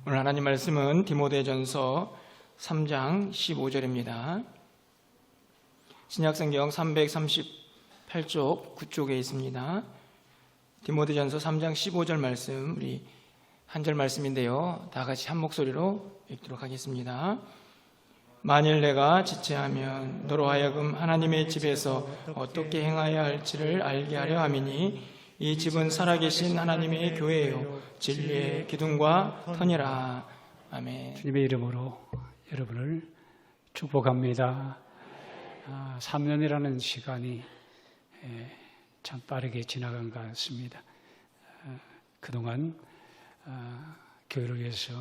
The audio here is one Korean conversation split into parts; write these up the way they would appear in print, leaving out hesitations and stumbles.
오늘 하나님 말씀은 디모데전서 3장 15절입니다. 신약성경 338쪽 9쪽에 있습니다. 디모데전서 3장 15절 말씀, 우리 한 절 말씀인데요, 다 같이 한 목소리로 읽도록 하겠습니다. 만일 내가 지체하면 너로 하여금 하나님의 집에서 어떻게 행하여야 할지를 알게 하려 함이니 이 집은 살아계신 하나님의 교회요 진리의 기둥과 터니라. 아멘. 주님의 이름으로 여러분을 축복합니다. 3년이라는 시간이 참 빠르게 지나간 것 같습니다. 그동안 교회를 위해서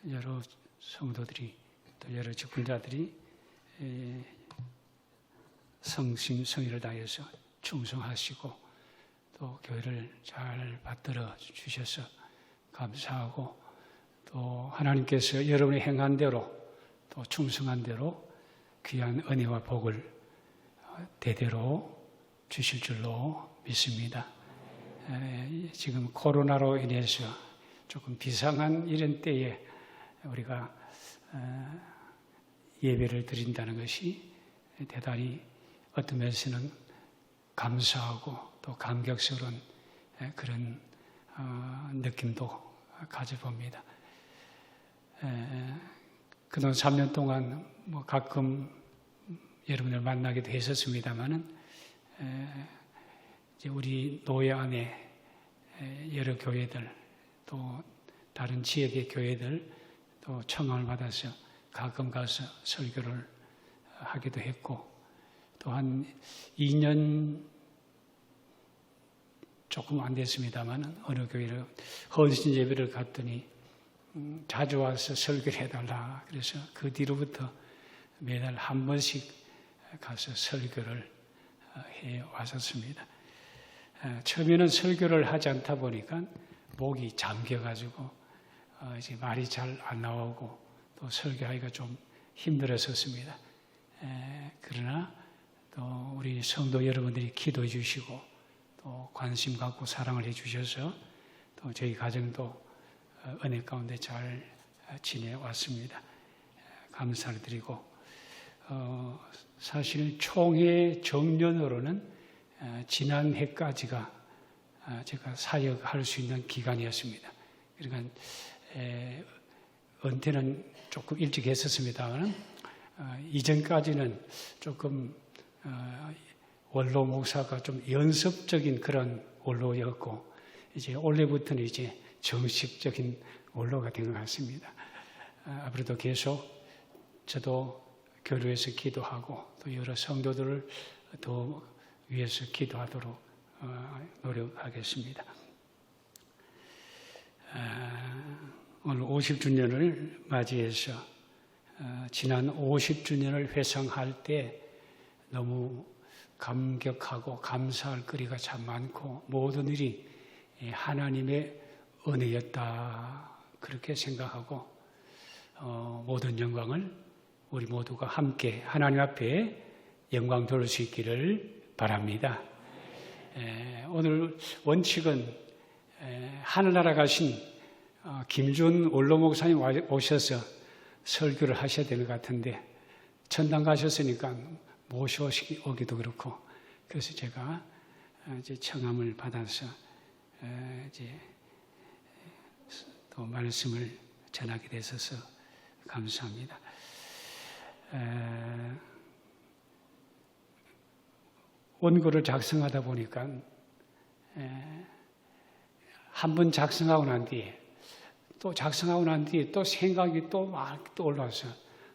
여러 성도들이 또 여러 직분자들이 성심성의를 다해서 충성하시고 또 교회를 잘 받들어 주셔서 감사하고, 또 하나님께서 여러분이 행한 대로 또 충성한 대로 귀한 은혜와 복을 대대로 주실 줄로 믿습니다. 지금 코로나로 인해서 조금 비상한 이런 때에 우리가 예배를 드린다는 것이 대단히 어떤 면에서는 감사하고 또 감격스러운 그런 느낌도 가져봅니다. 그동안 3년 동안 가끔 여러분을 만나기도 했었습니다만은 이제 우리 노예 안에 여러 교회들 또 다른 지역의 교회들 또 청함을 받아서 가끔 가서 설교를 하기도 했고, 또 한 2년 조금 안 됐습니다만 어느 교회를 헌신 예배를 갔더니 자주 와서 설교를 해달라. 그래서 그 뒤로부터 매달 한 번씩 가서 설교를 해 왔었습니다. 처음에는 설교를 하지 않다 보니까 목이 잠겨가지고 이제 말이 잘 안 나오고 또 설교하기가 좀 힘들었었습니다. 그러나 또 우리 성도 여러분들이 기도해 주시고 또 관심 갖고 사랑을 해 주셔서 또 저희 가정도 은혜 가운데 잘 지내왔습니다. 감사를 드리고, 사실 총회 정년으로는 지난 해까지가 제가 사역할 수 있는 기간이었습니다. 그러니까 은퇴는 조금 일찍 했었습니다만 이전까지는 조금 원로 목사가 좀 연습적인 그런 원로였고, 이제 올해부터는 이제 정식적인 원로가 된 것 같습니다. 앞으로도 계속 저도 교회에서 기도하고 또 여러 성도들을 더 위해서 기도하도록 노력하겠습니다. 오늘 50주년을 맞이해서 지난 50주년을 회상할 때 너무 감격하고 감사할 거리가 참 많고 모든 일이 하나님의 은혜였다, 그렇게 생각하고 모든 영광을 우리 모두가 함께 하나님 앞에 영광 돌릴 수 있기를 바랍니다. 오늘 원칙은 하늘나라 가신 김준 원로 목사님 오셔서 설교를 하셔야 되는 것 같은데 천당 가셨으니까 모셔오기도 그렇고, 그래서 제가 이제 청함을 받아서 이제 또 말씀을 전하게 되셔서 감사합니다. 원고를 작성하다 보니까 한 번 작성하고 난 뒤에 또 생각이 또 막 올라와서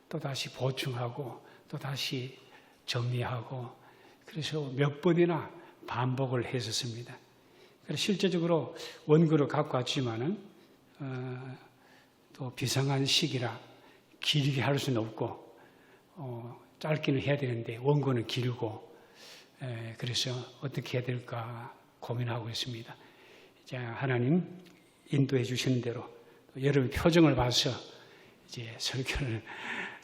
또 다시 보충하고 또 다시 정리하고, 그래서 몇 번이나 반복을 했었습니다. 그래서 실제적으로 원고를 갖고 왔지만은 또 비상한 시기라 길게 할 수는 없고 짧기는 해야 되는데 원고는 길고, 그래서 어떻게 해야 될까 고민하고 있습니다. 이제 하나님 인도해 주시는 대로 여러분 표정을 봐서 이제 설교를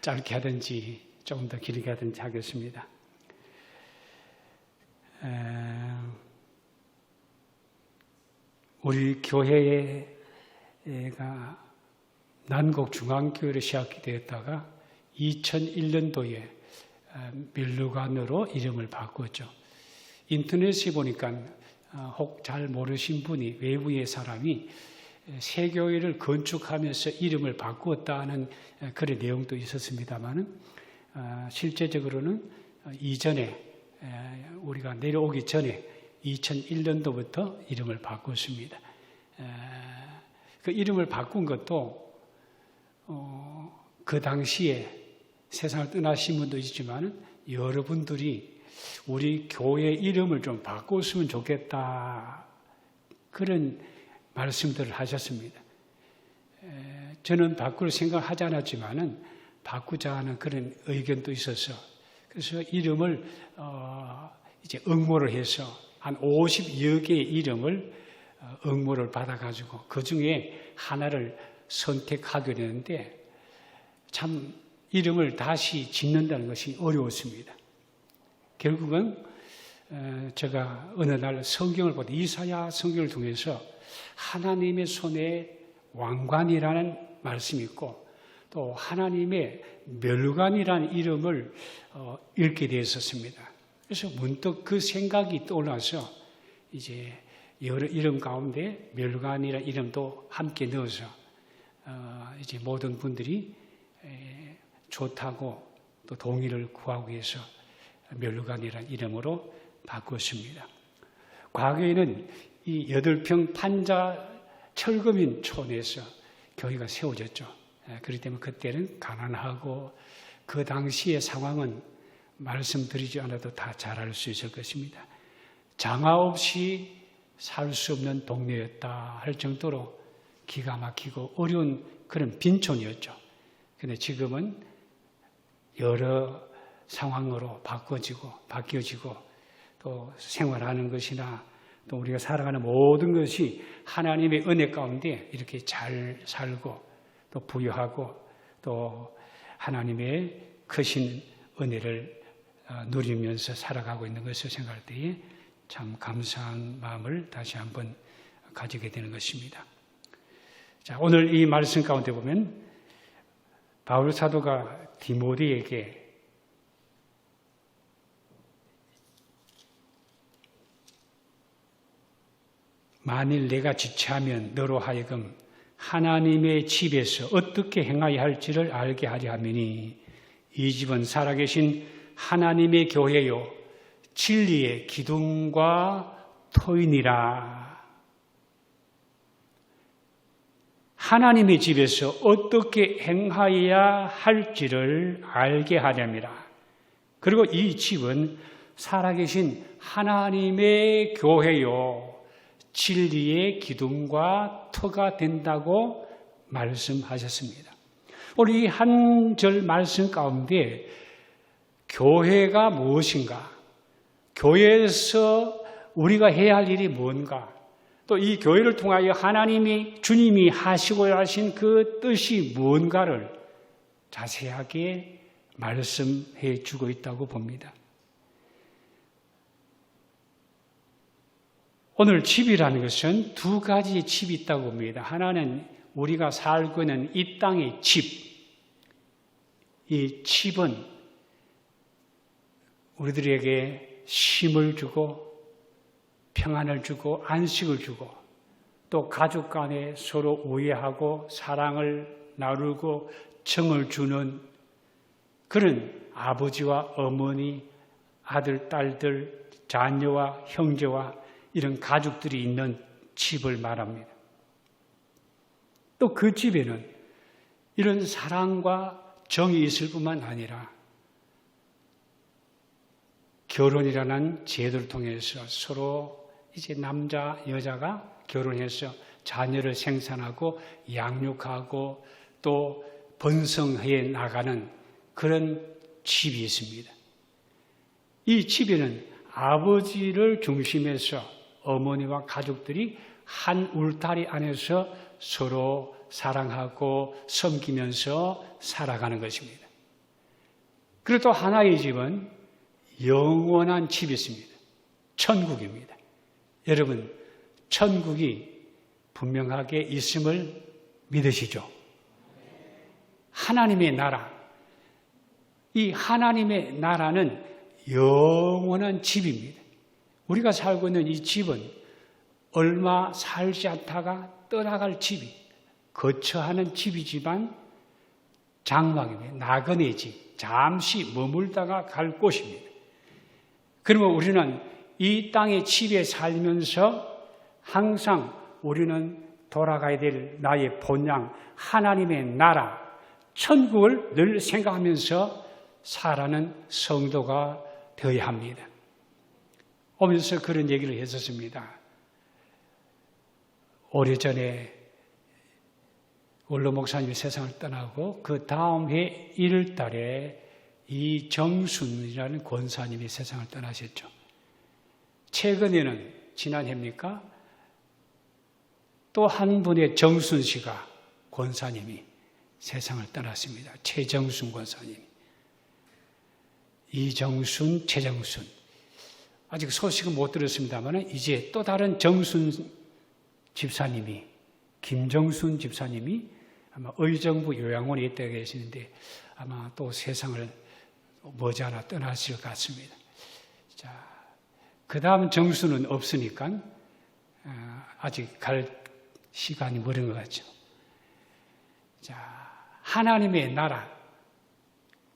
짧게 하든지 조금 더 길게 하든지 하겠습니다. 우리 교회가 난곡중앙교회로 시작이 되었다가 2001년도에 멸류관으로 이름을 바꿨죠. 인터넷에 보니까 혹 잘 모르신 분이, 외부의 사람이 새 교회를 건축하면서 이름을 바꾸었다는 그런 내용도 있었습니다만은 실제적으로는 이전에 우리가 내려오기 전에 2001년도부터 이름을 바꿨습니다. 그 이름을 바꾼 것도 그 당시에 세상을 떠나신 분도 있지만 여러분들이 우리 교회 이름을 좀 바꿨으면 좋겠다, 그런 말씀들을 하셨습니다. 저는 바꿀 생각하지 않았지만은 바꾸자 하는 그런 의견도 있어서, 그래서 이름을 이제 응모를 해서 한 50여 개의 이름을 응모를 받아가지고 그 중에 하나를 선택하게 되는데, 참 이름을 다시 짓는다는 것이 어려웠습니다. 결국은 제가 어느 날 성경을 보다 이사야 성경을 통해서 하나님의 손에 왕관이라는 말씀이 있고 또 하나님의 멸관이라는 이름을 읽게 되었습니다. 그래서 문득 그 생각이 떠올라서 이제 여러 이름 가운데 멸관이라는 이름도 함께 넣어서 이제 모든 분들이 좋다고 또 동의를 구하기 위해서 멸관이라는 이름으로 바꿨습니다. 과거에는 이 8평 판자 철거민 촌에서 교회가 세워졌죠. 그렇기 때문에 그때는 가난하고 그 당시의 상황은 말씀드리지 않아도 다 잘 알 수 있을 것입니다. 장화 없이 살 수 없는 동네였다 할 정도로 기가 막히고 어려운 그런 빈촌이었죠. 그런데 지금은 여러 상황으로 바뀌어지고 또 생활하는 것이나 또 우리가 살아가는 모든 것이 하나님의 은혜 가운데 이렇게 잘 살고 또 부유하고 또 하나님의 크신 은혜를 누리면서 살아가고 있는 것을 생각할 때에 참 감사한 마음을 다시 한번 가지게 되는 것입니다. 자, 오늘 이 말씀 가운데 보면 바울 사도가 디모데에게 만일 내가 지체하면 너로 하여금 하나님의 집에서 어떻게 행하여야 할지를 알게 하려 함이니 이 집은 살아계신 하나님의 교회요 진리의 기둥과 터이니라. 하나님의 집에서 어떻게 행하여야 할지를 알게 하렵니다. 그리고 이 집은 살아계신 하나님의 교회요 진리의 기둥과 터가 된다고 말씀하셨습니다. 우리 이 한 절 말씀 가운데 교회가 무엇인가? 교회에서 우리가 해야 할 일이 뭔가? 또 이 교회를 통하여 주님이 하시고자 하신 그 뜻이 뭔가를 자세하게 말씀해 주고 있다고 봅니다. 오늘 집이라는 것은 두 가지의 집이 있다고 봅니다. 하나는 우리가 살고 있는 이 땅의 집. 이 집은 우리들에게 쉼을 주고 평안을 주고 안식을 주고 또 가족 간에 서로 우애하고 사랑을 나누고 정을 주는 그런 아버지와 어머니, 아들, 딸들, 자녀와 형제와 이런 가족들이 있는 집을 말합니다. 또 그 집에는 이런 사랑과 정이 있을 뿐만 아니라 결혼이라는 제도를 통해서 서로 이제 남자, 여자가 결혼해서 자녀를 생산하고 양육하고 또 번성해 나가는 그런 집이 있습니다. 이 집에는 아버지를 중심해서 어머니와 가족들이 한 울타리 안에서 서로 사랑하고 섬기면서 살아가는 것입니다. 그리고 또 하나의 집은 영원한 집이 있습니다. 천국입니다. 여러분, 천국이 분명하게 있음을 믿으시죠? 하나님의 나라. 이 하나님의 나라는 영원한 집입니다. 우리가 살고 있는 이 집은 얼마 살지 않다가 떠나갈 집이, 거처하는 집이지만 장막입니다. 나그네 집, 잠시 머물다가 갈 곳입니다. 그러면 우리는 이 땅의 집에 살면서 항상 우리는 돌아가야 될 나의 본향, 하나님의 나라, 천국을 늘 생각하면서 살아가는 성도가 되어야 합니다. 오면서 그런 얘기를 했었습니다. 오래전에 원로 목사님이 세상을 떠나고 그 다음 해 1월 달에 이정순이라는 권사님이 세상을 떠나셨죠. 최근에는 지난해입니까? 또 한 분의 정순 씨가 권사님이 세상을 떠났습니다. 최정순 권사님. 이정순, 최정순. 아직 소식은 못 들었습니다만 이제 또 다른 정순 집사님이, 김정순 집사님이 아마 의정부 요양원에 있다 계시는데 아마 또 세상을 머지않아 떠나실 것 같습니다. 자, 그 다음 정수는 없으니까 아직 갈 시간이 멀은 것 같죠. 자, 하나님의 나라,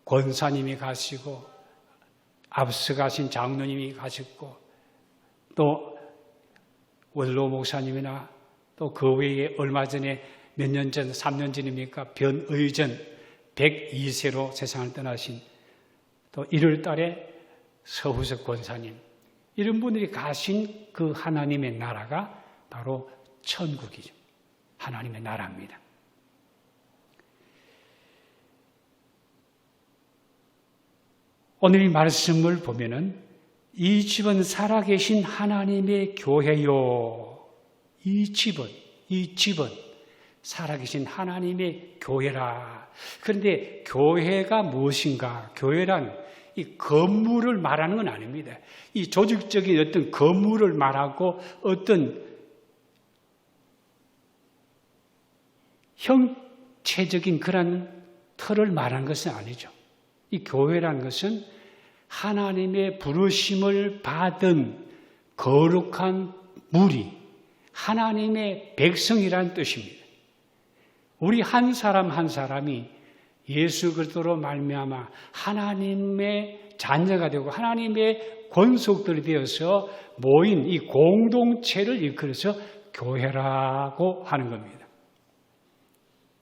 권사님이 가시고 앞서 가신 장로님이 가셨고 또 원로 목사님이나 또 그 외에 얼마 전에 몇 년 전, 3년 전입니까? 변의전 102세로 세상을 떠나신 또 1월 달에 서후석 권사님, 이런 분들이 가신 그 하나님의 나라가 바로 천국이죠. 하나님의 나라입니다. 오늘 이 말씀을 보면은 이 집은 살아계신 하나님의 교회요. 이 집은 살아계신 하나님의 교회라. 그런데 교회가 무엇인가? 교회란 이 건물을 말하는 건 아닙니다. 이 조직적인 어떤 건물을 말하고 어떤 형체적인 그런 틀을 말하는 것은 아니죠. 이 교회라는 것은 하나님의 부르심을 받은 거룩한 무리, 하나님의 백성이라는 뜻입니다. 우리 한 사람 한 사람이 예수 그리스도로 말미암아 하나님의 자녀가 되고 하나님의 권속들이 되어서 모인 이 공동체를 일컬어서 교회라고 하는 겁니다.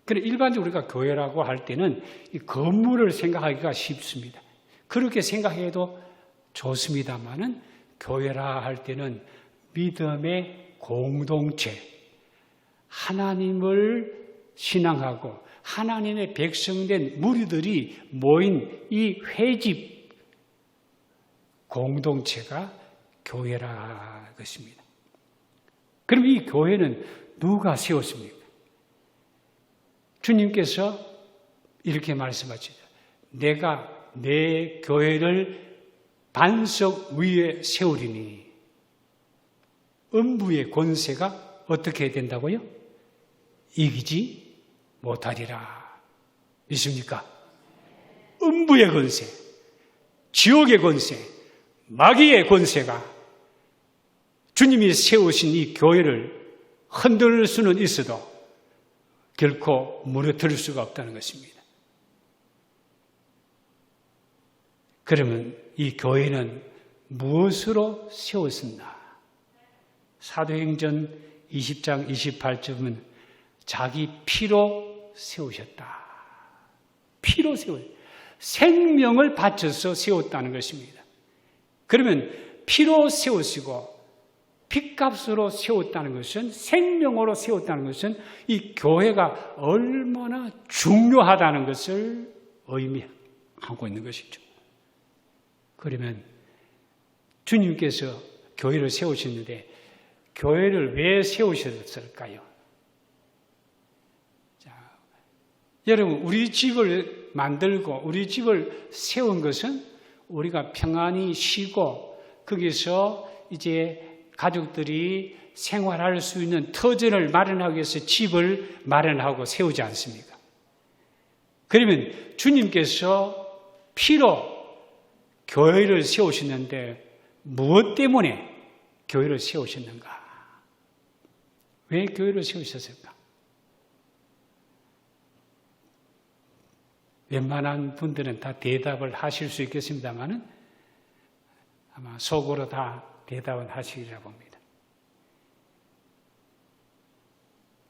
그래 일반적으로 우리가 교회라고 할 때는 이 건물을 생각하기가 쉽습니다. 그렇게 생각해도 좋습니다만은 교회라 할 때는 믿음의 공동체, 하나님을 신앙하고 하나님의 백성된 무리들이 모인 이 회집 공동체가 교회라 것입니다. 그럼 이 교회는 누가 세웠습니까? 주님께서 이렇게 말씀하시죠. 내가 내 교회를 반석 위에 세우리니 음부의 권세가 어떻게 해야 된다고요? 이기지 못하리라. 믿습니까? 음부의 권세, 지옥의 권세, 마귀의 권세가 주님이 세우신 이 교회를 흔들 수는 있어도 결코 무너뜨릴 수가 없다는 것입니다. 그러면 이 교회는 무엇으로 세웠었나? 사도행전 20장 28절은 자기 피로 세우셨다. 피로 세우셨다. 생명을 바쳐서 세웠다는 것입니다. 그러면 피로 세우시고 핏값으로 세웠다는 것은, 생명으로 세웠다는 것은 이 교회가 얼마나 중요하다는 것을 의미하고 있는 것이죠. 그러면 주님께서 교회를 세우셨는데 교회를 왜 세우셨을까요? 자, 여러분, 우리 집을 만들고 우리 집을 세운 것은 우리가 평안히 쉬고 거기서 이제 가족들이 생활할 수 있는 터전을 마련하기 위해서 집을 마련하고 세우지 않습니까? 그러면 주님께서 피로 교회를 세우셨는데 무엇 때문에 교회를 세우셨는가? 왜 교회를 세우셨을까? 웬만한 분들은 다 대답을 하실 수 있겠습니다만은 아마 속으로 다 대답은 하시리라 봅니다.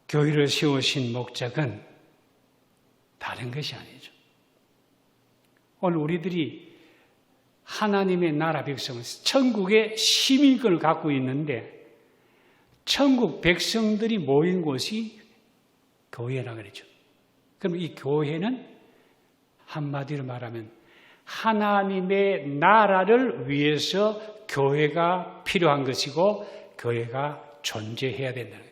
교회를 세우신 목적은 다른 것이 아니죠. 오늘 우리들이 하나님의 나라 백성은 천국의 시민권을 갖고 있는데 천국 백성들이 모인 곳이 교회라 그러죠. 그럼 이 교회는 한마디로 말하면 하나님의 나라를 위해서 교회가 필요한 것이고 교회가 존재해야 된다는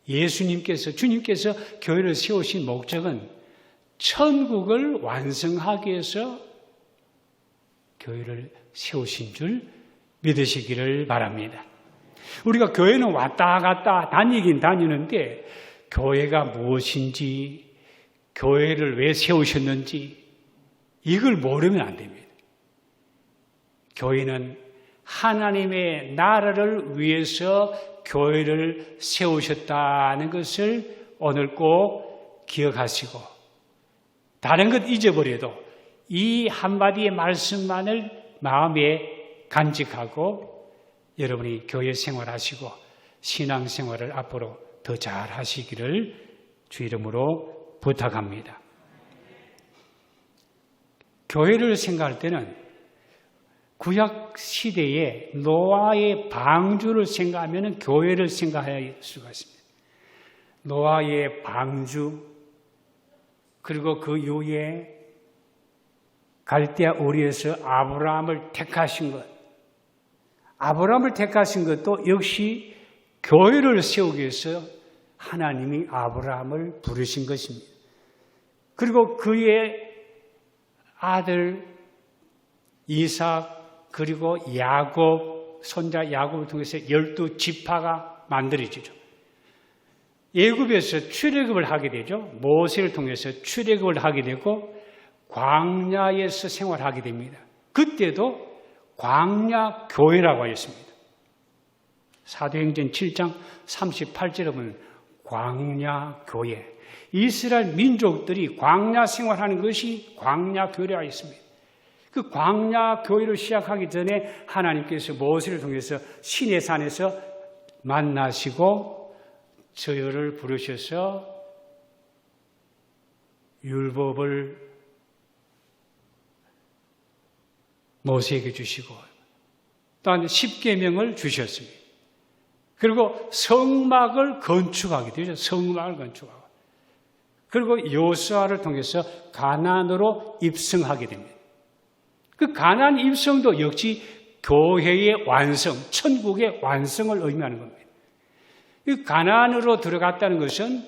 거예요. 주님께서 교회를 세우신 목적은 천국을 완성하기 위해서 교회를 세우신 줄 믿으시기를 바랍니다. 우리가 교회는 왔다 갔다 다니긴 다니는데 교회가 무엇인지, 교회를 왜 세우셨는지 이걸 모르면 안 됩니다. 교회는 하나님의 나라를 위해서 교회를 세우셨다는 것을 오늘 꼭 기억하시고 다른 것 잊어버려도 이 한마디의 말씀만을 마음에 간직하고 여러분이 교회 생활하시고 신앙생활을 앞으로 더 잘 하시기를 주 이름으로 부탁합니다. 교회를 생각할 때는 구약 시대에 노아의 방주를 생각하면 교회를 생각할 수가 있습니다. 노아의 방주, 그리고 그 이후에 갈대아 우리에서 아브라함을 택하신 것, 아브라함을 택하신 것도 역시 교회를 세우기 위해서 하나님이 아브라함을 부르신 것입니다. 그리고 그의 아들 이삭 그리고 야곱, 손자 야곱을 통해서 12지파가 만들어지죠. 애굽에서 출애굽을 하게 되죠. 모세를 통해서 출애굽을 하게 되고 광야에서 생활하게 됩니다. 그때도 광야 교회라고 하였습니다. 사도행전 7장 38절에 보면 광야 교회, 이스라엘 민족들이 광야 생활하는 것이 광야 교회라고 했습니다. 그 광야 교회를 시작하기 전에 하나님께서 모세를 통해서 시내산에서 만나시고 저희를 부르셔서 율법을 모세에게 주시고 또한 10계명을 주셨습니다. 그리고 성막을 건축하게 되죠. 성막을 건축하고. 그리고 여호수아를 통해서 가나안으로 입성하게 됩니다. 그 가나안 입성도 역시 교회의 완성, 천국의 완성을 의미하는 겁니다. 이 가나안으로 들어갔다는 것은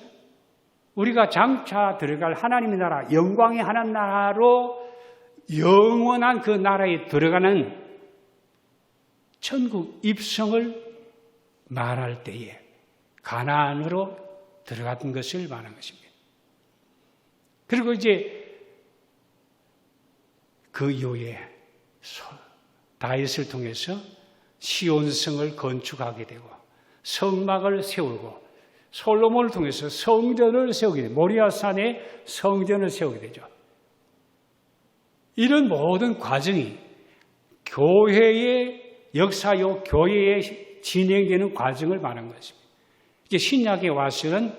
우리가 장차 들어갈 하나님의 나라, 영광의 하나님 나라로 영원한 그 나라에 들어가는 천국 입성을 말할 때에 가나안으로 들어갔던 것을 말하는 것입니다. 그리고 이제 그 이후에 다윗을 통해서 시온성을 건축하게 되고 성막을 세우고 솔로몬을 통해서 성전을 세우게 되고 모리아산에 성전을 세우게 되죠. 이런 모든 과정이 교회의 역사요, 교회에 진행되는 과정을 말하는 것입니다. 이제 신약에 와서는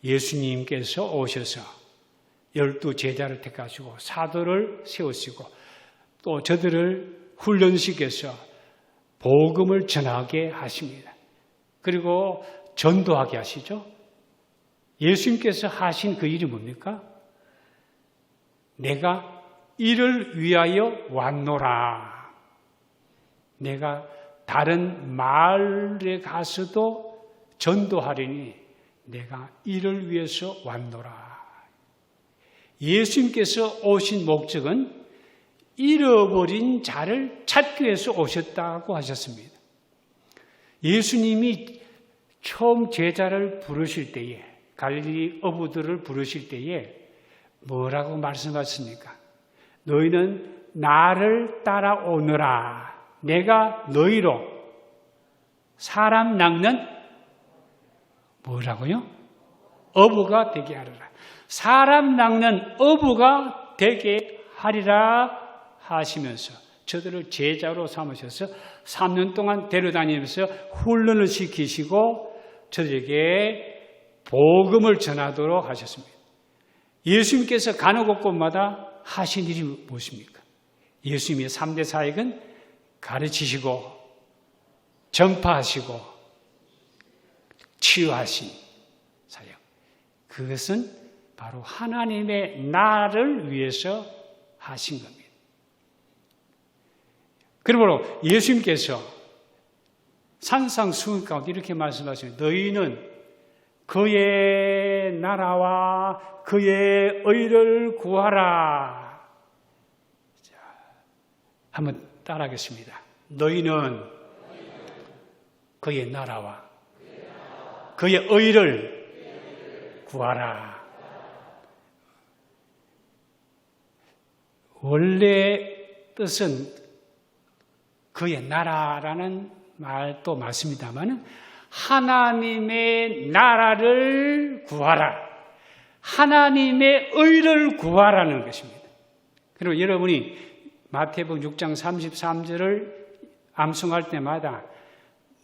예수님께서 오셔서 12제자를 택하시고 사도를 세우시고 또 저들을 훈련시켜서 복음을 전하게 하십니다. 그리고 전도하게 하시죠. 예수님께서 하신 그 일이 뭡니까? 내가 이를 위하여 왔노라. 내가 다른 마을에 가서도 전도하리니 내가 이를 위해서 왔노라. 예수님께서 오신 목적은 잃어버린 자를 찾기 위해서 오셨다고 하셨습니다. 예수님이 처음 제자를 부르실 때에 갈릴리 어부들을 부르실 때에 뭐라고 말씀하십니까? 너희는 나를 따라오너라. 내가 너희로 사람 낚는 뭐라고요? 어부가 되게 하리라. 사람 낚는 어부가 되게 하리라 하시면서 저들을 제자로 삼으셔서 3년 동안 데려다니면서 훈련을 시키시고 저들에게 복음을 전하도록 하셨습니다. 예수님께서 가는 곳곳마다 하신 일이 무엇입니까? 예수님의 3대 사역은 가르치시고 전파하시고 치유하신 사역. 그것은 바로 하나님의 나라를 위해서 하신 겁니다. 그러므로 예수님께서 산상수훈 가운데 이렇게 말씀하십니다. 너희는 그의 나라와 그의 의를 구하라. 자, 한번 따라하겠습니다. 너희는 그의 나라와 그의 의를 구하라. 원래 뜻은 그의 나라라는 말도 맞습니다만 하나님의 나라를 구하라. 하나님의 의를 구하라는 것입니다. 그리고 여러분이 마태복음 6장 33절을 암송할 때마다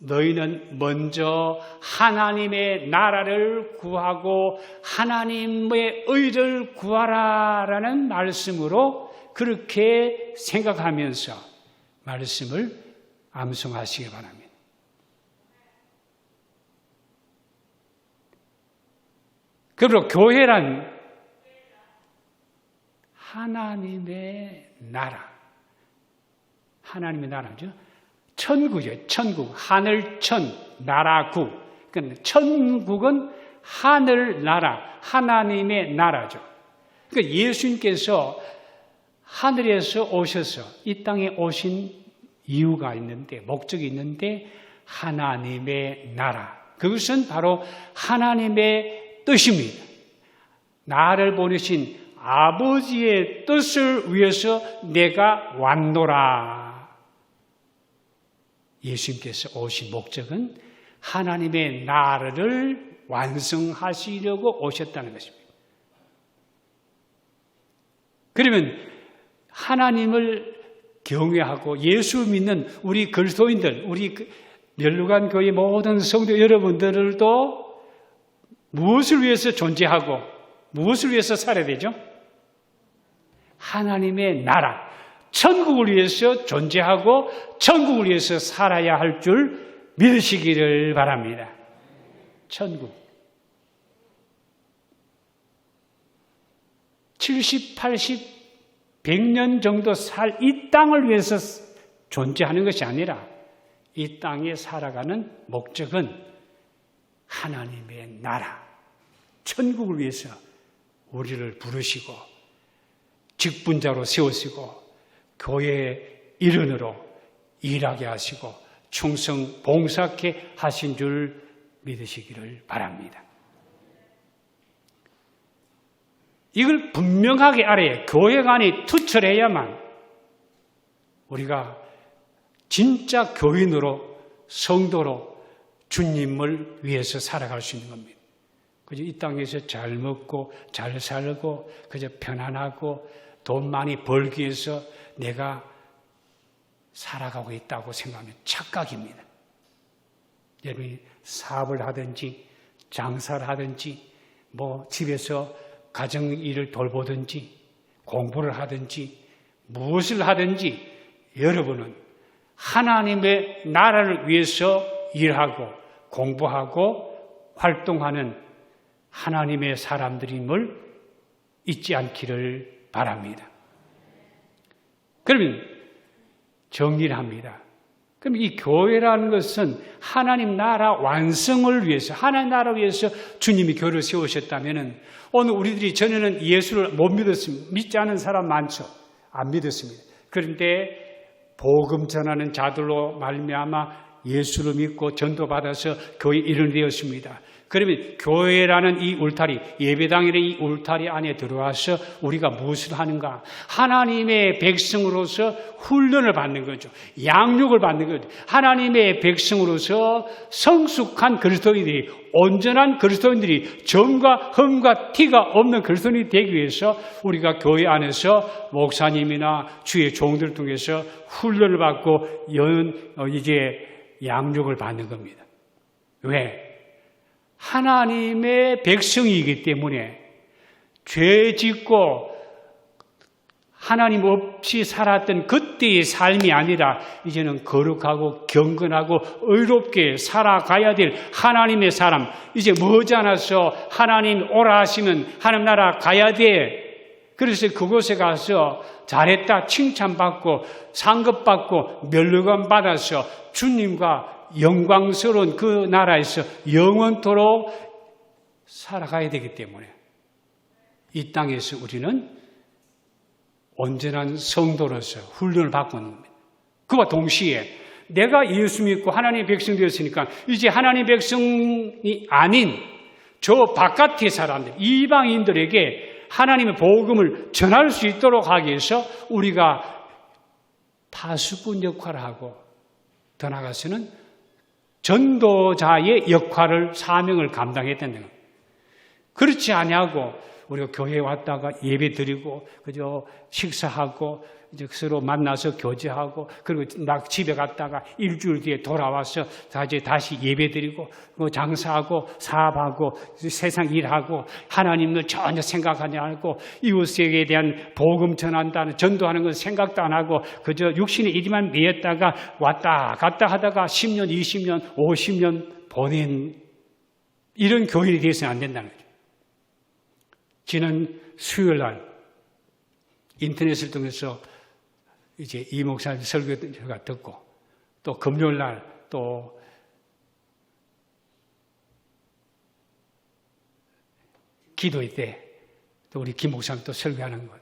너희는 먼저 하나님의 나라를 구하고 하나님의 의를 구하라라는 말씀으로 그렇게 생각하면서 말씀을 암송하시기 바랍니다. 그리고 교회란 하나님의 나라, 하나님의 나라죠. 천국이에요. 천국, 하늘천, 나라국. 그러니까 천국은 하늘나라, 하나님의 나라죠. 그러니까 예수님께서 하늘에서 오셔서 이 땅에 오신 이유가 있는데, 목적이 있는데 하나님의 나라. 그것은 바로 하나님의 뜻입니다. 나를 보내신 아버지의 뜻을 위해서 내가 왔노라. 예수님께서 오신 목적은 하나님의 나라를 완성하시려고 오셨다는 것입니다. 그러면 하나님을 경외하고 예수 믿는 우리 그리스도인들, 우리 멸류관 교회 모든 성도 여러분들도 무엇을 위해서 존재하고 무엇을 위해서 살아야 되죠? 하나님의 나라, 천국을 위해서 존재하고 천국을 위해서 살아야 할 줄 믿으시기를 바랍니다. 천국. 70, 80, 100년 정도 살 이 땅을 위해서 존재하는 것이 아니라 이 땅에 살아가는 목적은 하나님의 나라, 천국을 위해서 우리를 부르시고 직분자로 세우시고 교회의 일원으로 일하게 하시고 충성 봉사케 하신 줄 믿으시기를 바랍니다. 이걸 분명하게 알아야 교회가 안에 투철해야만 우리가 진짜 교인으로 성도로 주님을 위해서 살아갈 수 있는 겁니다. 그저 이 땅에서 잘 먹고 잘 살고 그저 편안하고 돈 많이 벌기 위해서 내가 살아가고 있다고 생각하면 착각입니다. 여러분이 사업을 하든지 장사를 하든지 뭐 집에서 가정일을 돌보든지 공부를 하든지 무엇을 하든지 여러분은 하나님의 나라를 위해서 일하고 공부하고 활동하는 하나님의 사람들임을 잊지 않기를 바랍니다. 그러면 정리를 합니다. 그럼 이 교회라는 것은 하나님 나라 완성을 위해서, 하나님 나라 위해서 주님이 교회를 세우셨다면 오늘 우리들이 전에는 예수를 못 믿었습니다. 믿지 않은 사람 많죠. 안 믿었습니다. 그런데 복음 전하는 자들로 말미암아 예수를 믿고 전도받아서 교회 일원이 되었습니다. 그러면 교회라는 이 울타리, 예배당이라는 이 울타리 안에 들어와서 우리가 무엇을 하는가? 하나님의 백성으로서 훈련을 받는 거죠. 양육을 받는 거죠. 하나님의 백성으로서 성숙한 그리스도인들이, 온전한 그리스도인들이 점과 흠과 티가 없는 그리스도인이 되기 위해서 우리가 교회 안에서 목사님이나 주의 종들을 통해서 훈련을 받고 이제 양육을 받는 겁니다. 왜? 하나님의 백성이기 때문에 죄 짓고 하나님 없이 살았던 그때의 삶이 아니라 이제는 거룩하고 경건하고 의롭게 살아가야 될 하나님의 사람, 이제 머지않아서 하나님 오라 하시면 하나님 나라 가야 돼. 그래서 그곳에 가서 잘했다 칭찬받고 상급받고 면류관 받아서 주님과 영광스러운 그 나라에서 영원토록 살아가야 되기 때문에 이 땅에서 우리는 온전한 성도로서 훈련을 받고 있는 겁니다. 그와 동시에 내가 예수 믿고 하나님의 백성 되었으니까 이제 하나님의 백성이 아닌 저 바깥의 사람들, 이방인들에게 하나님의 복음을 전할 수 있도록 하기 위해서 우리가 파수꾼 역할을 하고 더 나아가서는 전도자의 역할을, 사명을 감당해야 된다는 겁니다. 그렇지 아니하고 우리가 교회에 왔다가 예배 드리고 그저 식사하고 이제 서로 만나서 교제하고 그리고 집에 갔다가 일주일 뒤에 돌아와서 다시 예배 드리고 장사하고 사업하고 세상 일하고 하나님을 전혀 생각하지 않고 이웃에게 대한 복음 전한다는 전도하는 건 생각도 안 하고 그저 육신의 일이만 매였다가 왔다 갔다 하다가 10년, 20년, 50년 보낸 이런 교인이 되어서는 안 된다는 거죠. 지난 수요일 날 인터넷을 통해서 이제 이 목사님 설교가 듣고 또 금요일 날 또 기도회 때 또 우리 김 목사님 또 설교하는 것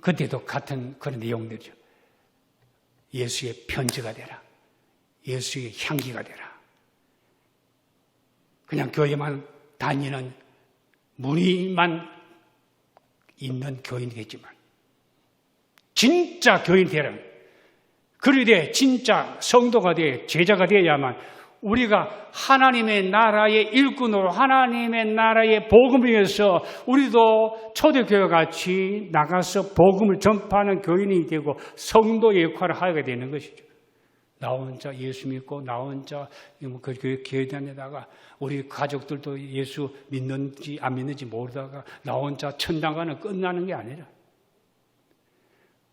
그때도 같은 그런 내용들이죠. 예수의 편지가 되라. 예수의 향기가 되라. 그냥 교회만 다니는 무늬만 있는 교인이겠지만 진짜 교인 되려면 그리되 진짜 성도가 돼 제자가 되어야만 우리가 하나님의 나라의 일꾼으로 하나님의 나라의 복음을 위해서 우리도 초대교회 같이 나가서 복음을 전파하는 교인이 되고 성도의 역할을 하게 되는 것이죠. 나 혼자 예수 믿고 나 혼자 그 교회 다니다가 우리 가족들도 예수 믿는지 안 믿는지 모르다가 나 혼자 천당 가는 끝나는 게 아니라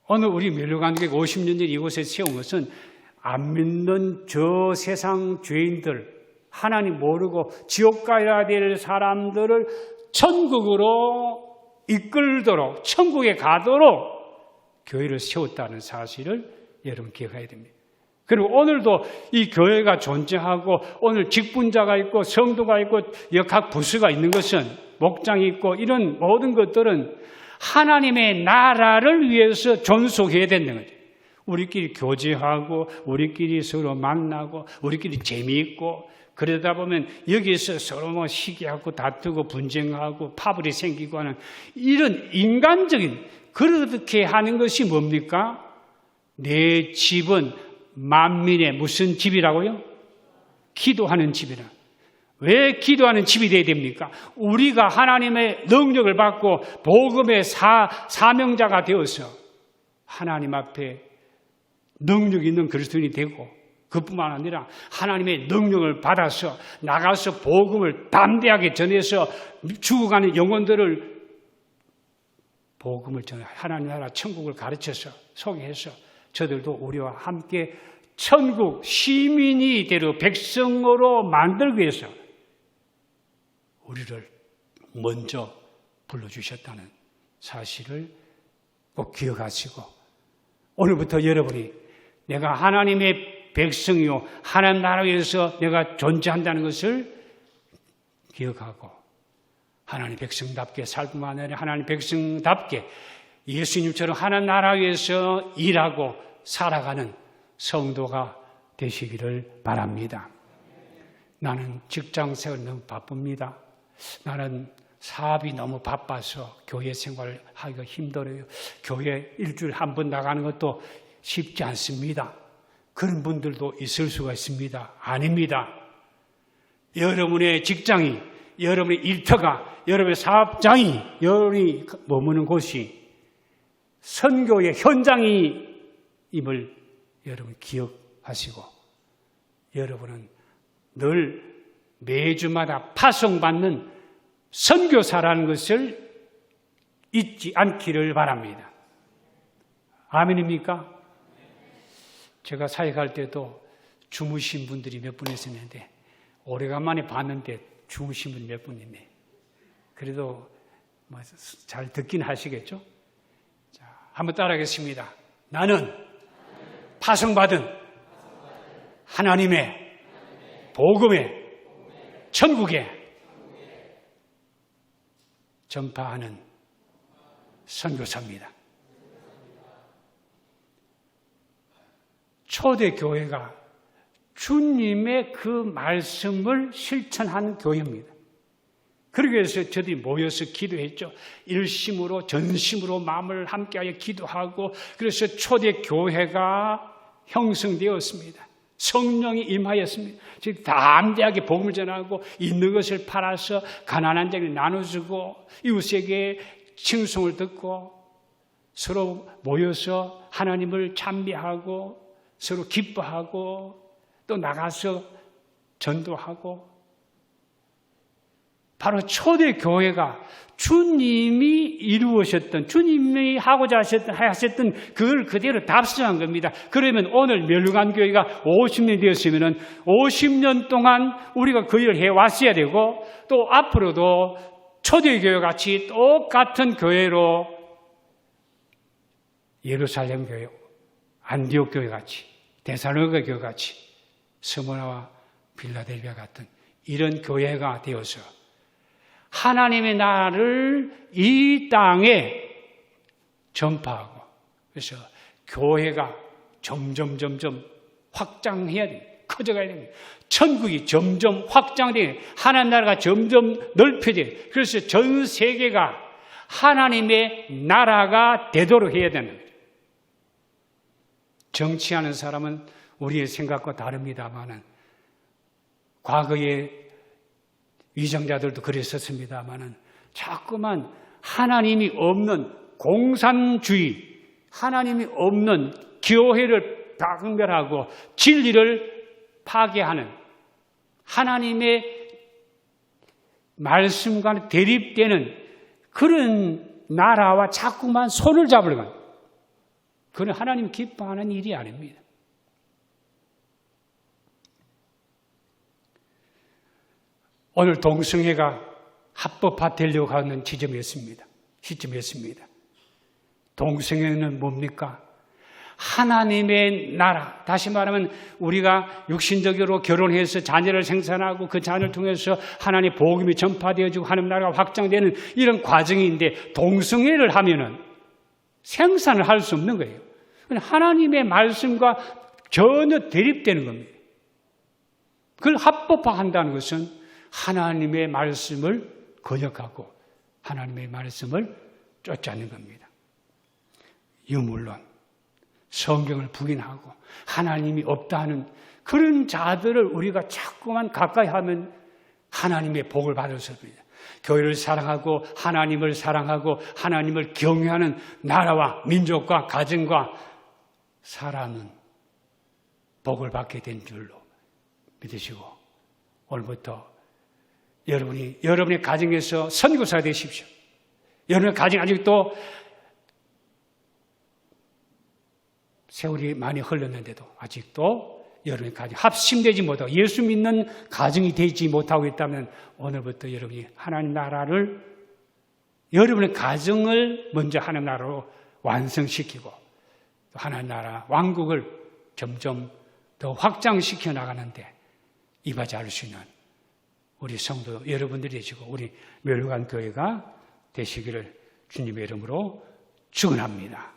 오늘 우리 멸류관객 50년 전 이곳에 세운 것은 안 믿는 저 세상 죄인들 하나님 모르고 지옥 가야 될 사람들을 천국으로 이끌도록 천국에 가도록 교회를 세웠다는 사실을 여러분 기억해야 됩니다. 그리고 오늘도 이 교회가 존재하고 오늘 직분자가 있고 성도가 있고 각 부서가 있는 것은 목장이 있고 이런 모든 것들은 하나님의 나라를 위해서 존속해야 된다는 거죠. 우리끼리 교제하고 우리끼리 서로 만나고 우리끼리 재미있고 그러다 보면 여기서 서로 시기하고 다투고 분쟁하고 파벌이 생기고 하는 이런 인간적인 그렇게 하는 것이 뭡니까? 내 집은 만민의 무슨 집이라고요? 기도하는 집이라. 왜 기도하는 집이 되어야 됩니까? 우리가 하나님의 능력을 받고 복음의 사명자가 되어서 하나님 앞에 능력 있는 그리스도인이 되고 그뿐만 아니라 하나님의 능력을 받아서 나가서 복음을 담대하게 전해서 죽어가는 영혼들을 복음을 전해 하나님 나라 천국을 가르쳐서 소개해서 저들도 우리와 함께 천국 시민이 되려 백성으로 만들기 위해서 우리를 먼저 불러주셨다는 사실을 꼭 기억하시고 오늘부터 여러분이 내가 하나님의 백성이요 하나님 나라에서 내가 존재한다는 것을 기억하고 하나님 백성답게 살 뿐만 아니라 하나님 백성답게 예수님처럼 하나님 나라에서 일하고 살아가는 성도가 되시기를 바랍니다. 나는 직장생활 너무 바쁩니다. 나는 사업이 너무 바빠서 교회 생활을 하기가 힘들어요. 교회 일주일에 한 번 나가는 것도 쉽지 않습니다. 그런 분들도 있을 수가 있습니다. 아닙니다. 여러분의 직장이, 여러분의 일터가, 여러분의 사업장이, 여러분이 머무는 곳이 선교의 현장임을 여러분 기억하시고, 여러분은 늘 매주마다 파송받는 선교사라는 것을 잊지 않기를 바랍니다. 아멘입니까? 제가 사역할 때도 주무신 분들이 몇 분 있었는데 오래간만에 봤는데 주무신 분이 몇 분 있네. 그래도 잘 듣긴 하시겠죠? 자, 한번 따라하겠습니다. 나는 파송받은 하나님의 복음의 천국에 전파하는 선교사입니다. 초대교회가 주님의 그 말씀을 실천하는 교회입니다. 그러기 위해서 저들이 모여서 기도했죠. 일심으로 전심으로 마음을 함께하여 기도하고, 그래서 초대교회가 형성되었습니다. 성령이 임하였습니다. 즉 담대하게 복음을 전하고 있는 것을 팔아서 가난한 자에게 나눠주고 이웃에게 칭송을 듣고 서로 모여서 하나님을 찬미하고 서로 기뻐하고 또 나가서 전도하고, 바로 초대교회가 주님이 이루으셨던, 주님이 하고자 하셨던 그걸 그대로 답습한 겁니다. 그러면 오늘 멸류관교회가 50년 되었으면 50년 동안 우리가 그 일을 해왔어야 되고, 또 앞으로도 초대교회 같이 똑같은 교회로 예루살렘 교회, 안디옥 교회 같이, 데살로니가 교회 같이, 스무나와 빌라델비아 같은 이런 교회가 되어서 하나님의 나라를 이 땅에 전파하고, 그래서 교회가 점점 확장해야 됩니다. 커져가야 됩니다. 천국이 점점 확장돼야 됩니다. 하나님 나라가 점점 넓혀져야 됩니다. 그래서 전 세계가 하나님의 나라가 되도록 해야 되는 거예요. 정치하는 사람은 우리의 생각과 다릅니다만은, 과거에 위정자들도 그랬었습니다만은, 자꾸만 하나님이 없는 공산주의, 하나님이 없는 교회를 박멸하고 진리를 파괴하는, 하나님의 말씀과 대립되는 그런 나라와 자꾸만 손을 잡으려고 합니다. 그건 하나님 기뻐하는 일이 아닙니다. 오늘 동성애가 합법화되려고 하는 시점이었습니다. 동성애는 뭡니까? 하나님의 나라, 다시 말하면 우리가 육신적으로 결혼해서 자녀를 생산하고 그 자녀를 통해서 하나님의 복음이 전파되어지고 하나님 나라가 확장되는 이런 과정인데, 동성애를 하면은 생산을 할 수 없는 거예요. 하나님의 말씀과 전혀 대립되는 겁니다. 그걸 합법화한다는 것은 하나님의 말씀을 거역하고 하나님의 말씀을 쫓아내는 겁니다. 유물론, 성경을 부인하고 하나님이 없다는 그런 자들을 우리가 자꾸만 가까이 하면 하나님의 복을 받을 수 있습니다. 교회를 사랑하고 하나님을 사랑하고 하나님을 경외하는 나라와 민족과 가정과 사람은 복을 받게 된 줄로 믿으시고, 오늘부터 여러분의 가정에서 선교사가 되십시오. 여러분의 가정 아직도 세월이 많이 흘렀는데도 아직도 여러분의 가정 합심되지 못하고 예수 믿는 가정이 되지 못하고 있다면, 오늘부터 여러분이 하나님 나라를, 여러분의 가정을 먼저 하나님 나라로 완성시키고 하나님 나라 왕국을 점점 더 확장시켜 나가는데 임하지 않을 수 있는 우리 성도 여러분들이 되시고 우리 멸류관 교회가 되시기를 주님의 이름으로 축원합니다.